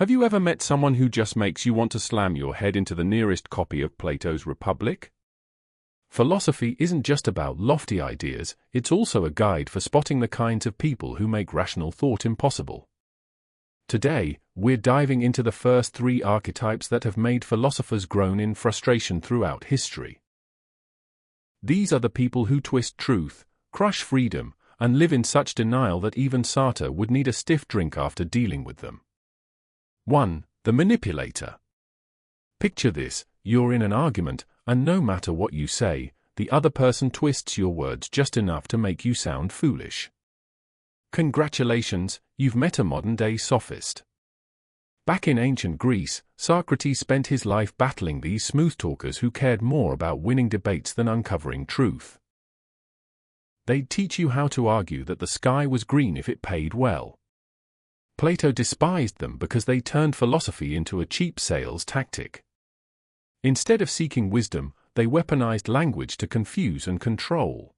Have you ever met someone who just makes you want to slam your head into the nearest copy of Plato's Republic? Philosophy isn't just about lofty ideas, it's also a guide for spotting the kinds of people who make rational thought impossible. Today, we're diving into the first three archetypes that have made philosophers groan in frustration throughout history. These are the people who twist truth, crush freedom, and live in such denial that even Sartre would need a stiff drink after dealing with them. 1. The manipulator. Picture this: you're in an argument, and no matter what you say, the other person twists your words just enough to make you sound foolish. Congratulations, you've met a modern-day sophist. Back in ancient Greece, Socrates spent his life battling these smooth talkers who cared more about winning debates than uncovering truth. They'd teach you how to argue that the sky was green if it paid well. Plato despised them because they turned philosophy into a cheap sales tactic. Instead of seeking wisdom, they weaponized language to confuse and control.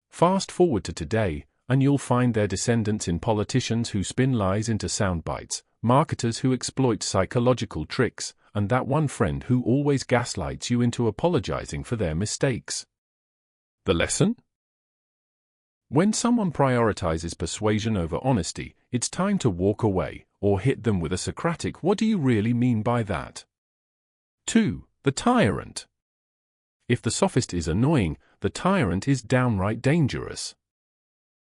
Fast forward to today, and you'll find their descendants in politicians who spin lies into sound bites, marketers who exploit psychological tricks, and that one friend who always gaslights you into apologizing for their mistakes. The lesson? When someone prioritizes persuasion over honesty, it's time to walk away, or hit them with a Socratic "What do you really mean by that?" 2. The tyrant. If the sophist is annoying, the tyrant is downright dangerous.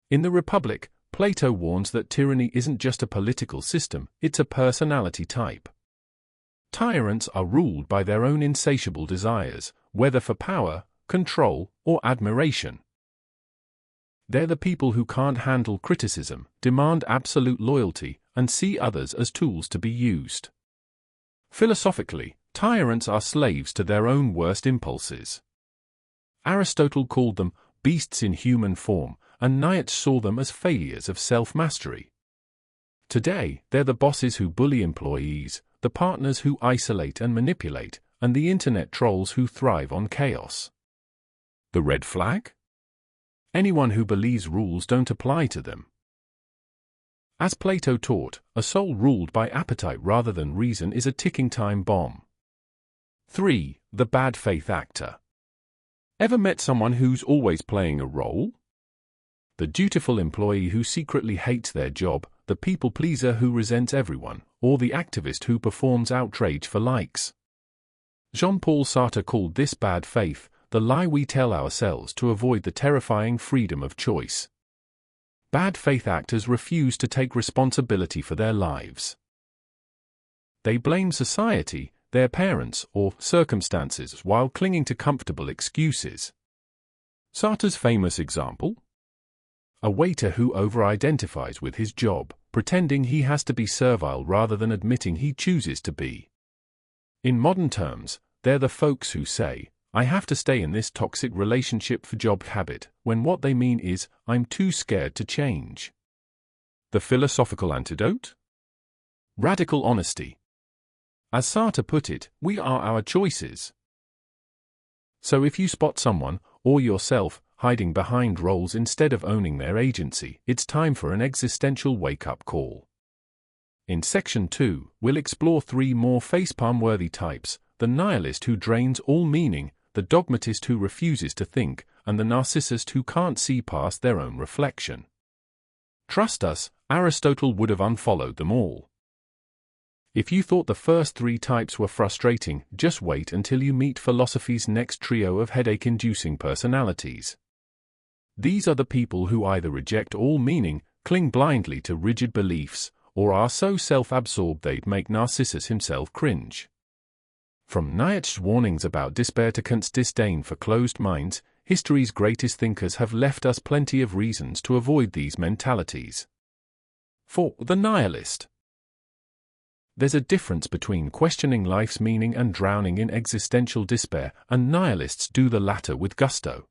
In the Republic, Plato warns that tyranny isn't just a political system, it's a personality type. Tyrants are ruled by their own insatiable desires, whether for power, control, or admiration. They're the people who can't handle criticism, demand absolute loyalty, and see others as tools to be used. Philosophically, tyrants are slaves to their own worst impulses. Aristotle called them beasts in human form, and Nietzsche saw them as failures of self-mastery. Today, they're the bosses who bully employees, the partners who isolate and manipulate, and the internet trolls who thrive on chaos. The red flag? Anyone who believes rules don't apply to them. As Plato taught, a soul ruled by appetite rather than reason is a ticking time bomb. 3. The bad faith actor. Ever met someone who's always playing a role? The dutiful employee who secretly hates their job, the people pleaser who resents everyone, or the activist who performs outrage for likes. Jean-Paul Sartre called this bad faith, the lie we tell ourselves to avoid the terrifying freedom of choice. Bad faith actors refuse to take responsibility for their lives. They blame society, their parents, or circumstances while clinging to comfortable excuses. Sartre's famous example? A waiter who over-identifies with his job, pretending he has to be servile rather than admitting he chooses to be. In modern terms, they're the folks who say, "I have to stay in this toxic relationship for job habit," when what they mean is, "I'm too scared to change." The philosophical antidote? Radical honesty. As Sartre put it, we are our choices. So if you spot someone, or yourself, hiding behind roles instead of owning their agency, it's time for an existential wake-up call. In Section 2, we'll explore 3 more facepalm-worthy types: the nihilist who drains all meaning, the dogmatist who refuses to think, and the narcissist who can't see past their own reflection. Trust us, Aristotle would have unfollowed them all. If you thought the first 3 types were frustrating, just wait until you meet philosophy's next trio of headache-inducing personalities. These are the people who either reject all meaning, cling blindly to rigid beliefs, or are so self-absorbed they'd make Narcissus himself cringe. From Nietzsche's warnings about despair to Kant's disdain for closed minds, history's greatest thinkers have left us plenty of reasons to avoid these mentalities. 4. The nihilist. There's a difference between questioning life's meaning and drowning in existential despair, and nihilists do the latter with gusto.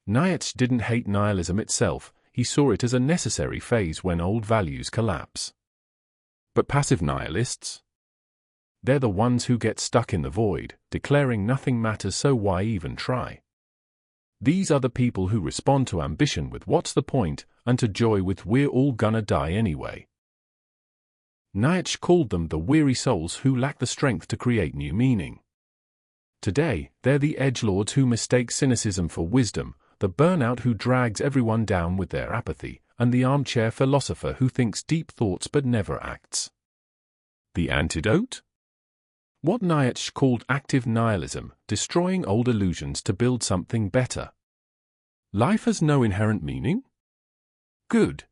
Nietzsche didn't hate nihilism itself, he saw it as a necessary phase when old values collapse. But passive nihilists? They're the ones who get stuck in the void, declaring nothing matters, so why even try? These are the people who respond to ambition with "what's the point," and to joy with "we're all gonna die anyway." Nietzsche called them the weary souls who lack the strength to create new meaning. Today, they're the edgelords who mistake cynicism for wisdom, the burnout who drags everyone down with their apathy, and the armchair philosopher who thinks deep thoughts but never acts. The antidote? What Nietzsche called active nihilism, destroying old illusions to build something better. Life has no inherent meaning? Good.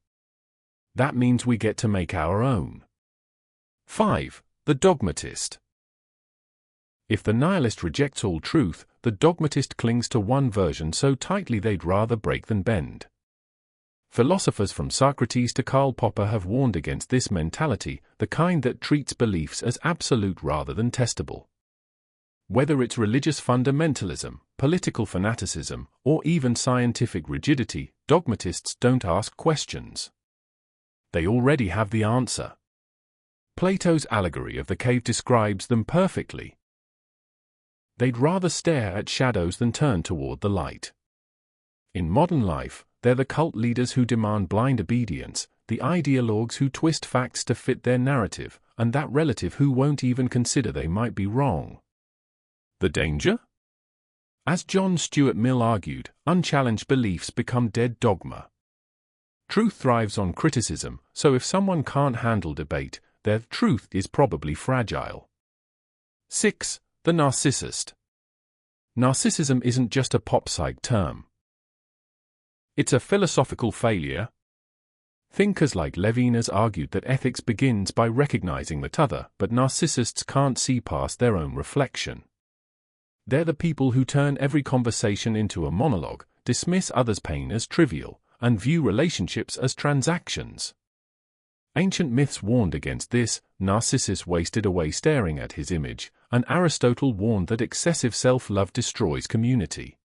That means we get to make our own. 5. The dogmatist. If the nihilist rejects all truth, the dogmatist clings to one version so tightly they'd rather break than bend. Philosophers from Socrates to Karl Popper have warned against this mentality, the kind that treats beliefs as absolute rather than testable. Whether it's religious fundamentalism, political fanaticism, or even scientific rigidity, dogmatists don't ask questions. They already have the answer. Plato's allegory of the cave describes them perfectly. They'd rather stare at shadows than turn toward the light. In modern life, they're the cult leaders who demand blind obedience, the ideologues who twist facts to fit their narrative, and that relative who won't even consider they might be wrong. The danger? As John Stuart Mill argued, unchallenged beliefs become dead dogma. Truth thrives on criticism, so if someone can't handle debate, their truth is probably fragile. 6. The narcissist. Narcissism isn't just a pop-psych term. It's a philosophical failure. Thinkers like Levinas argued that ethics begins by recognizing that other, but narcissists can't see past their own reflection. They're the people who turn every conversation into a monologue, dismiss others' pain as trivial, and view relationships as transactions. Ancient myths warned against this. Narcissus wasted away staring at his image, and Aristotle warned that excessive self-love destroys community.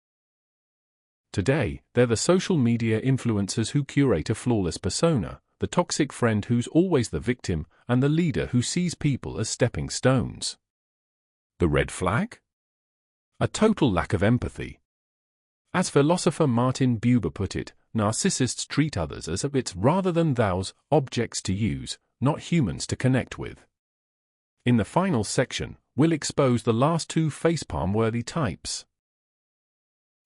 Today, they're the social media influencers who curate a flawless persona, the toxic friend who's always the victim, and the leader who sees people as stepping stones. The red flag? A total lack of empathy. As philosopher Martin Buber put it, narcissists treat others as its rather than thous, objects to use, not humans to connect with. In the final section, we'll expose the last two facepalm-worthy types.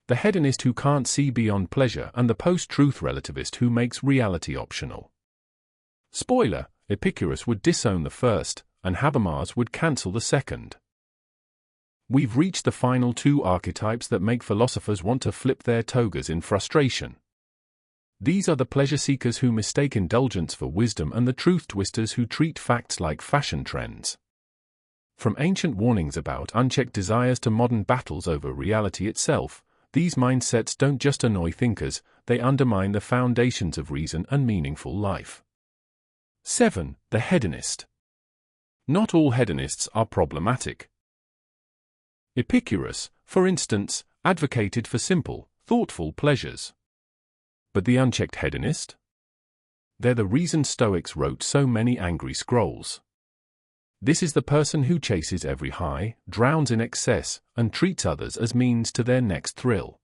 The hedonist who can't see beyond pleasure and the post-truth relativist who makes reality optional. Spoiler, Epicurus would disown the first, and Habermas would cancel the second. We've reached the final two archetypes that make philosophers want to flip their togas in frustration. These are the pleasure seekers who mistake indulgence for wisdom and the truth twisters who treat facts like fashion trends. From ancient warnings about unchecked desires to modern battles over reality itself, these mindsets don't just annoy thinkers, they undermine the foundations of reason and meaningful life. 7. The hedonist. Not all hedonists are problematic. Epicurus, for instance, advocated for simple, thoughtful pleasures. But the unchecked hedonist? They're the reason Stoics wrote so many angry scrolls. This is the person who chases every high, drowns in excess, and treats others as means to their next thrill.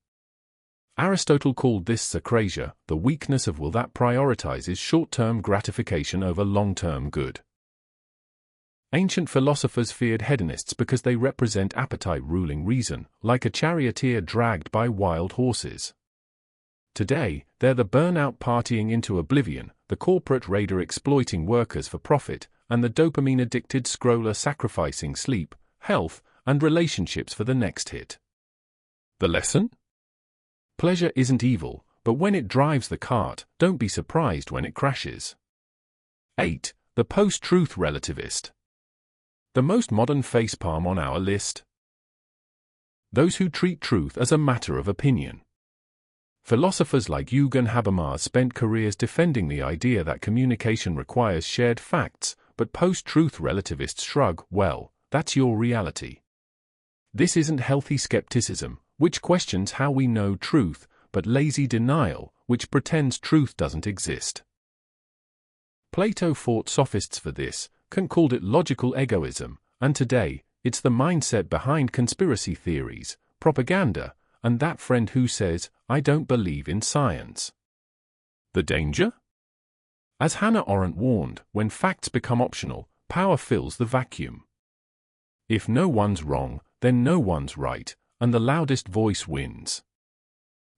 Aristotle called this sacrasia, the weakness of will that prioritizes short-term gratification over long-term good. Ancient philosophers feared hedonists because they represent appetite ruling reason, like a charioteer dragged by wild horses. Today, they're the burnout partying into oblivion, the corporate raider exploiting workers for profit, and the dopamine-addicted scroller sacrificing sleep, health, and relationships for the next hit. The lesson? Pleasure isn't evil, but when it drives the cart, don't be surprised when it crashes. 8. The post-truth relativist. The most modern facepalm on our list. Those who treat truth as a matter of opinion. Philosophers like Eugen Habermas spent careers defending the idea that communication requires shared facts, but post-truth relativists shrug, well, that's your reality. This isn't healthy skepticism, which questions how we know truth, but lazy denial, which pretends truth doesn't exist. Plato fought sophists for this, called it logical egoism, and today, it's the mindset behind conspiracy theories, propaganda, and that friend who says, I don't believe in science. The danger? As Hannah Arendt warned, when facts become optional, power fills the vacuum. If no one's wrong, then no one's right, and the loudest voice wins.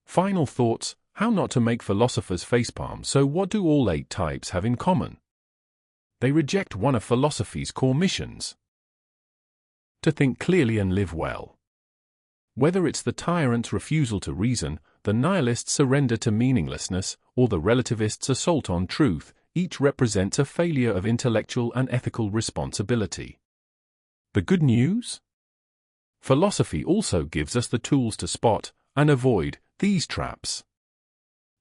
Final thoughts: how not to make philosophers facepalm. So what do all 8 types have in common? They reject one of philosophy's core missions: to think clearly and live well. Whether it's the tyrant's refusal to reason, the nihilist's surrender to meaninglessness, or the relativist's assault on truth, each represents a failure of intellectual and ethical responsibility. The good news? Philosophy also gives us the tools to spot and avoid these traps.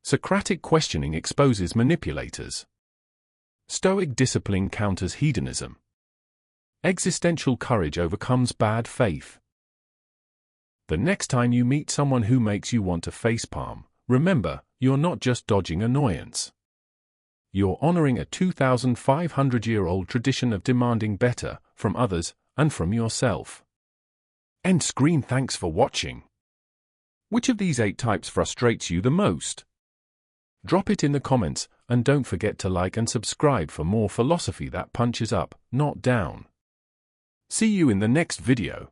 Socratic questioning exposes manipulators. Stoic discipline counters hedonism. Existential courage overcomes bad faith. The next time you meet someone who makes you want to facepalm, remember, you're not just dodging annoyance. You're honoring a 2,500-year-old tradition of demanding better from others and from yourself. End screen. Thanks for watching. Which of these 8 types frustrates you the most? Drop it in the comments, and don't forget to like and subscribe for more philosophy that punches up, not down. See you in the next video.